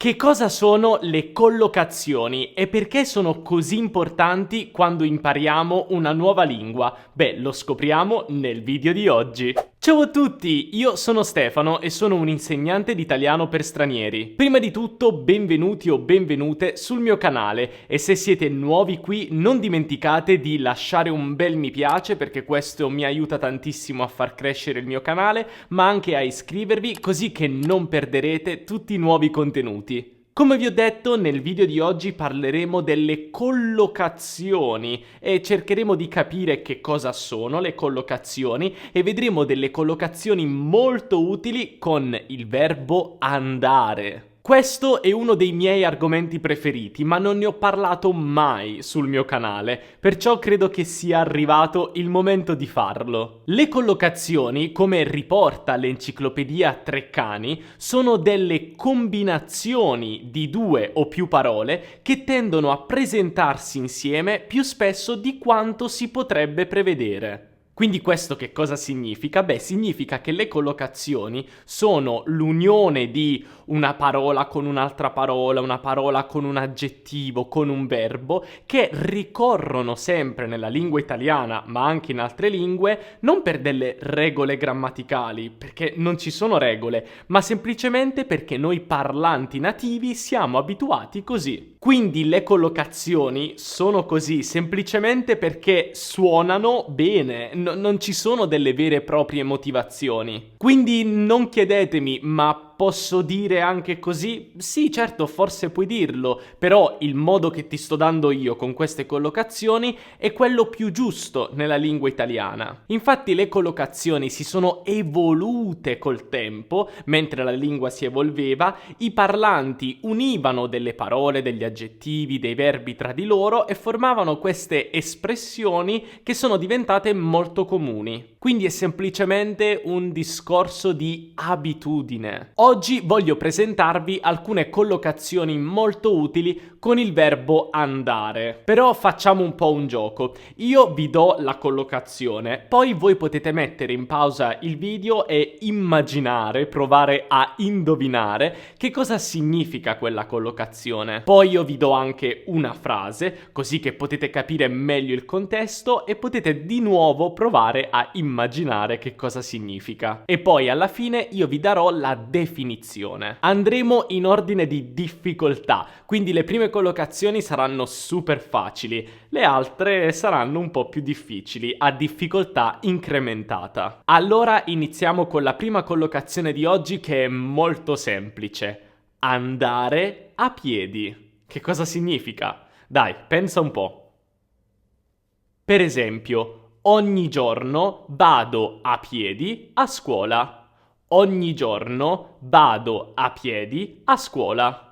Che cosa sono le collocazioni e perché sono così importanti quando impariamo una nuova lingua? Beh, lo scopriamo nel video di oggi. Ciao a tutti, io sono Stefano e sono un insegnante di italiano per stranieri. Prima di tutto, benvenuti o benvenute sul mio canale e se siete nuovi qui non dimenticate di lasciare un bel mi piace perché questo mi aiuta tantissimo a far crescere il mio canale, ma anche a iscrivervi così che non perderete tutti i nuovi contenuti. Come vi ho detto, nel video di oggi parleremo delle collocazioni e cercheremo di capire che cosa sono le collocazioni e vedremo delle collocazioni molto utili con il verbo andare. Questo è uno dei miei argomenti preferiti, ma non ne ho parlato mai sul mio canale, perciò credo che sia arrivato il momento di farlo. Le collocazioni, come riporta l'enciclopedia Treccani, sono delle combinazioni di due o più parole che tendono a presentarsi insieme più spesso di quanto si potrebbe prevedere. Quindi questo che cosa significa? Beh, significa che le collocazioni sono l'unione di una parola con un'altra parola, una parola con un aggettivo, con un verbo, che ricorrono sempre nella lingua italiana, ma anche in altre lingue, non per delle regole grammaticali, perché non ci sono regole, ma semplicemente perché noi parlanti nativi siamo abituati così. Quindi le collocazioni sono così semplicemente perché suonano bene, non ci sono delle vere e proprie motivazioni. Quindi non chiedetemi, ma posso dire anche così? Sì, certo, forse puoi dirlo, però il modo che ti sto dando io con queste collocazioni è quello più giusto nella lingua italiana. Infatti le collocazioni si sono evolute col tempo, mentre la lingua si evolveva, i parlanti univano delle parole, degli aggettivi, dei verbi tra di loro e formavano queste espressioni che sono diventate molto comuni. Quindi è semplicemente un discorso di abitudine. Oggi voglio presentarvi alcune collocazioni molto utili con il verbo andare. Però facciamo un po' un gioco. Io vi do la collocazione, poi voi potete mettere in pausa il video e immaginare, provare a indovinare che cosa significa quella collocazione. Poi io vi do anche una frase, così che potete capire meglio il contesto e potete di nuovo provare a immaginare che cosa significa. E poi alla fine io vi darò la definizione. Andremo in ordine di difficoltà, quindi le prime collocazioni saranno super facili, le altre saranno un po' più difficili, a difficoltà incrementata. Allora iniziamo con la prima collocazione di oggi che è molto semplice. Andare a piedi. Che cosa significa? Dai, pensa un po'. Per esempio, ogni giorno vado a piedi a scuola. Ogni giorno vado a piedi a scuola.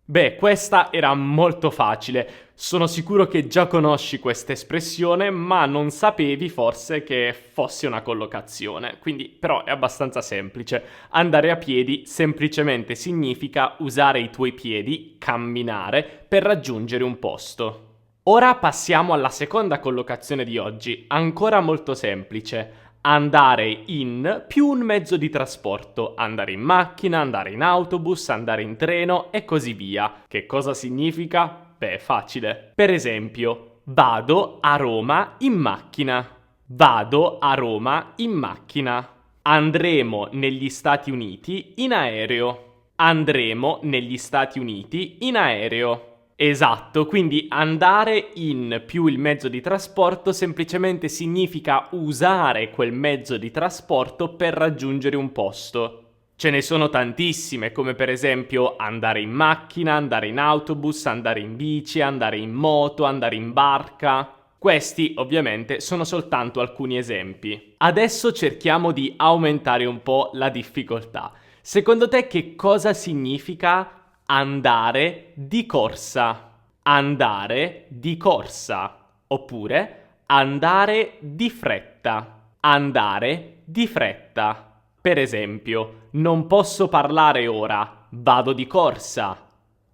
Beh, questa era molto facile. Sono sicuro che già conosci questa espressione, ma non sapevi forse che fosse una collocazione. Quindi, però, è abbastanza semplice. Andare a piedi semplicemente significa usare i tuoi piedi, camminare, per raggiungere un posto. Ora passiamo alla seconda collocazione di oggi, ancora molto semplice. Andare in più un mezzo di trasporto, andare in macchina, andare in autobus, andare in treno e così via. Che cosa significa? Beh, facile. Per esempio, vado a Roma in macchina. Vado a Roma in macchina. Andremo negli Stati Uniti in aereo. Andremo negli Stati Uniti in aereo. Esatto, quindi andare in più il mezzo di trasporto semplicemente significa usare quel mezzo di trasporto per raggiungere un posto. Ce ne sono tantissime, come per esempio andare in macchina, andare in autobus, andare in bici, andare in moto, andare in barca. Questi ovviamente sono soltanto alcuni esempi. Adesso cerchiamo di aumentare un po' la difficoltà. Secondo te che cosa significa andare di corsa? Andare di corsa. Oppure andare di fretta. Andare di fretta. Per esempio, non posso parlare ora, vado di corsa.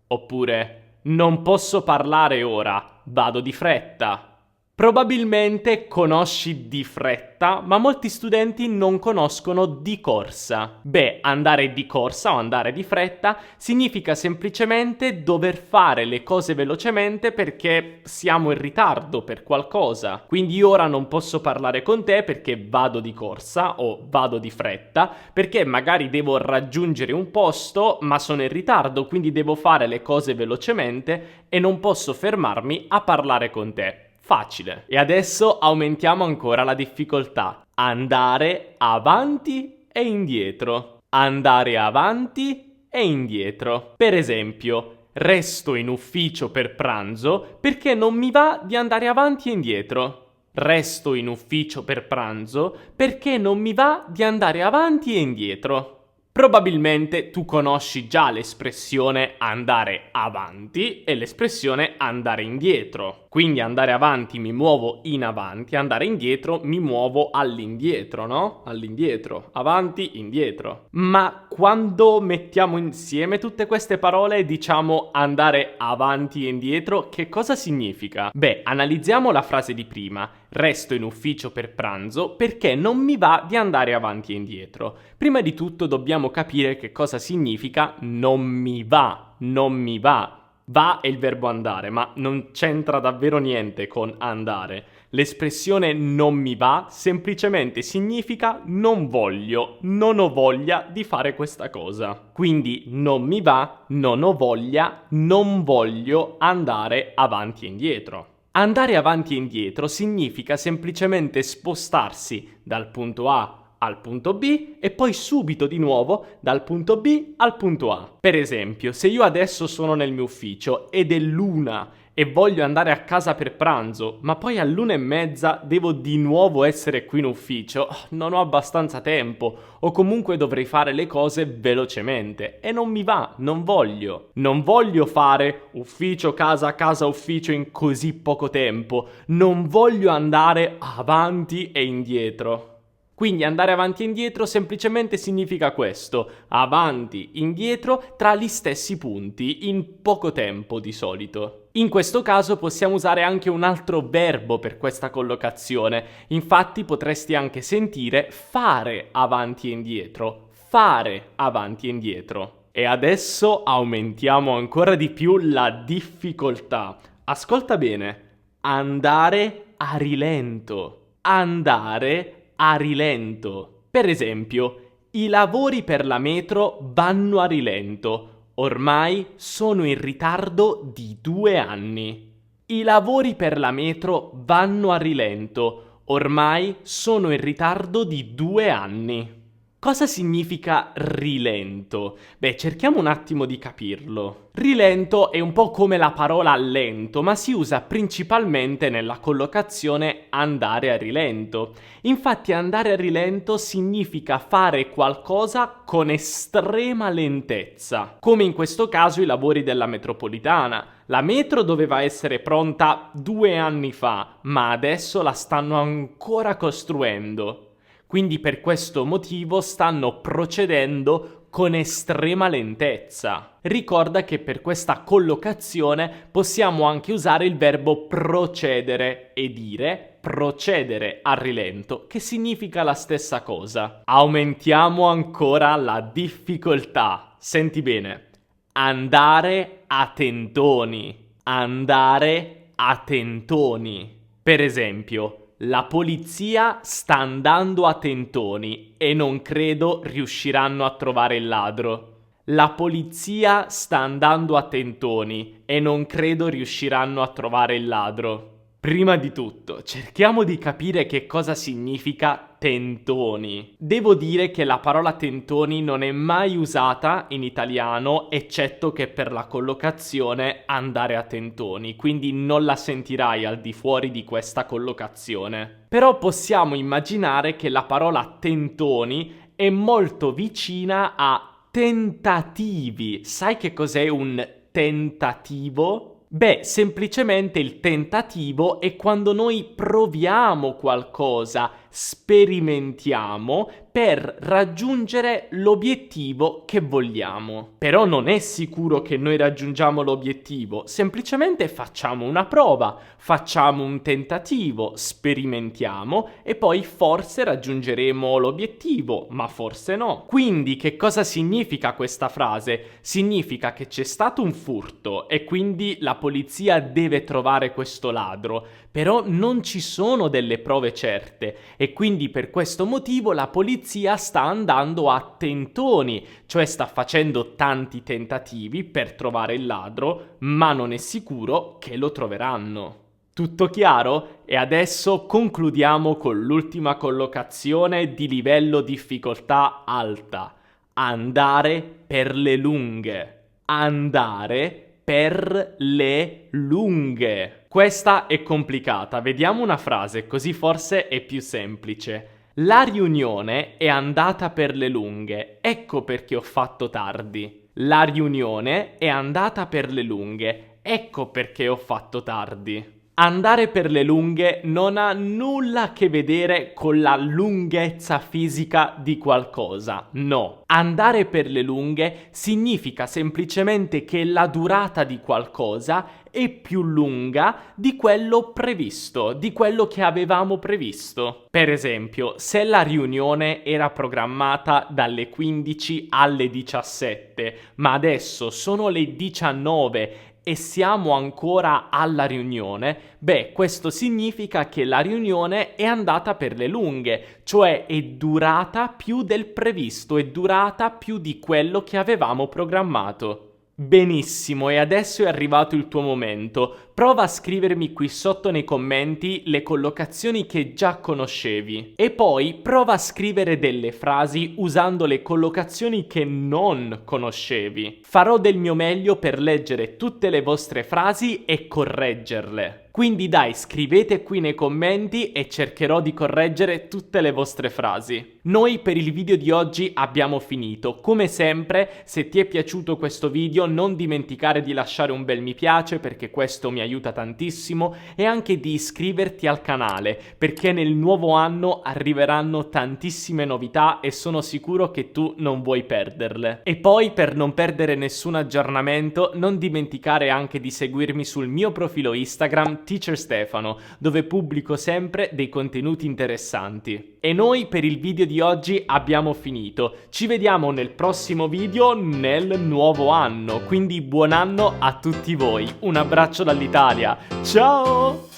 Oppure non posso parlare ora, vado di fretta. Probabilmente conosci di fretta, ma molti studenti non conoscono di corsa. Beh, andare di corsa o andare di fretta significa semplicemente dover fare le cose velocemente perché siamo in ritardo per qualcosa. Quindi ora non posso parlare con te perché vado di corsa o vado di fretta, perché magari devo raggiungere un posto, ma sono in ritardo, quindi devo fare le cose velocemente e non posso fermarmi a parlare con te. Facile. E adesso aumentiamo ancora la difficoltà. Andare avanti e indietro. Andare avanti e indietro. Per esempio, resto in ufficio per pranzo perché non mi va di andare avanti e indietro. Resto in ufficio per pranzo perché non mi va di andare avanti e indietro. Probabilmente tu conosci già l'espressione andare avanti e l'espressione andare indietro. Quindi andare avanti mi muovo in avanti, andare indietro mi muovo all'indietro, no? All'indietro, avanti, indietro. Ma quando mettiamo insieme tutte queste parole e diciamo andare avanti e indietro, che cosa significa? Beh, analizziamo la frase di prima. Resto in ufficio per pranzo perché non mi va di andare avanti e indietro. Prima di tutto dobbiamo capire che cosa significa non mi va, non mi va. Va è il verbo andare, ma non c'entra davvero niente con andare. L'espressione non mi va semplicemente significa non voglio, non ho voglia di fare questa cosa. Quindi non mi va, non ho voglia, non voglio andare avanti e indietro. Andare avanti e indietro significa semplicemente spostarsi dal punto A al punto B e poi subito di nuovo dal punto B al punto A. Per esempio, se io adesso sono nel mio ufficio ed è l'1 e voglio andare a casa per pranzo, ma poi all'1:30 devo di nuovo essere qui in ufficio, non ho abbastanza tempo o comunque dovrei fare le cose velocemente e non mi va, non voglio. Non voglio fare ufficio, casa, casa, ufficio in così poco tempo. Non voglio andare avanti e indietro. Quindi andare avanti e indietro semplicemente significa questo, avanti, indietro tra gli stessi punti, in poco tempo di solito. In questo caso possiamo usare anche un altro verbo per questa collocazione, infatti potresti anche sentire fare avanti e indietro, fare avanti e indietro. E adesso aumentiamo ancora di più la difficoltà. Ascolta bene, andare a rilento, andare a rilento. Per esempio, i lavori per la metro vanno a rilento. Ormai sono in ritardo di 2 anni. I lavori per la metro vanno a rilento. Ormai sono in ritardo di 2 anni. Cosa significa rilento? Beh, cerchiamo un attimo di capirlo. Rilento è un po' come la parola lento, ma si usa principalmente nella collocazione andare a rilento. Infatti andare a rilento significa fare qualcosa con estrema lentezza, come in questo caso i lavori della metropolitana. La metro doveva essere pronta 2 anni fa, ma adesso la stanno ancora costruendo. Quindi per questo motivo stanno procedendo con estrema lentezza. Ricorda che per questa collocazione possiamo anche usare il verbo procedere e dire procedere a rilento, che significa la stessa cosa. Aumentiamo ancora la difficoltà. Senti bene. Andare a tentoni. Andare a tentoni. Per esempio, la polizia sta andando a tentoni e non credo riusciranno a trovare il ladro. La polizia sta andando a tentoni e non credo riusciranno a trovare il ladro. Prima di tutto, cerchiamo di capire che cosa significa tentoni. Devo dire che la parola tentoni non è mai usata in italiano, eccetto che per la collocazione andare a tentoni, quindi non la sentirai al di fuori di questa collocazione. Però possiamo immaginare che la parola tentoni è molto vicina a tentativi. Sai che cos'è un tentativo? Beh, semplicemente il tentativo è quando noi proviamo qualcosa sperimentiamo per raggiungere l'obiettivo che vogliamo. Però non è sicuro che noi raggiungiamo l'obiettivo, semplicemente facciamo una prova, facciamo un tentativo, sperimentiamo e poi forse raggiungeremo l'obiettivo, ma forse no. Quindi che cosa significa questa frase? Significa che c'è stato un furto e quindi la polizia deve trovare questo ladro, però non ci sono delle prove certe e quindi per questo motivo la polizia sta andando a tentoni, cioè sta facendo tanti tentativi per trovare il ladro, ma non è sicuro che lo troveranno. Tutto chiaro? E adesso concludiamo con l'ultima collocazione di livello difficoltà alta. Andare per le lunghe. Andare per le lunghe. Questa è complicata, vediamo una frase, così forse è più semplice. La riunione è andata per le lunghe, ecco perché ho fatto tardi. La riunione è andata per le lunghe, ecco perché ho fatto tardi. Andare per le lunghe non ha nulla a che vedere con la lunghezza fisica di qualcosa, no. Andare per le lunghe significa semplicemente che la durata di qualcosa è più lunga di quello previsto, di quello che avevamo previsto. Per esempio, se la riunione era programmata dalle 15 alle 17, ma adesso sono le 19 e siamo ancora alla riunione, beh, questo significa che la riunione è andata per le lunghe, cioè è durata più del previsto, è durata più di quello che avevamo programmato. Benissimo, e adesso è arrivato il tuo momento. Prova a scrivermi qui sotto nei commenti le collocazioni che già conoscevi e poi prova a scrivere delle frasi usando le collocazioni che non conoscevi. Farò del mio meglio per leggere tutte le vostre frasi e correggerle. Quindi dai, scrivete qui nei commenti e cercherò di correggere tutte le vostre frasi. Noi per il video di oggi abbiamo finito. Come sempre, se ti è piaciuto questo video non dimenticare di lasciare un bel mi piace perché questo mi aiuta tantissimo e anche di iscriverti al canale perché nel nuovo anno arriveranno tantissime novità e sono sicuro che tu non vuoi perderle. E poi per non perdere nessun aggiornamento non dimenticare anche di seguirmi sul mio profilo Instagram Teacher Stefano, dove pubblico sempre dei contenuti interessanti. E noi per il video di oggi abbiamo finito. Ci vediamo nel prossimo video nel nuovo anno, quindi buon anno a tutti voi. Un abbraccio dall'Italia. Ciao!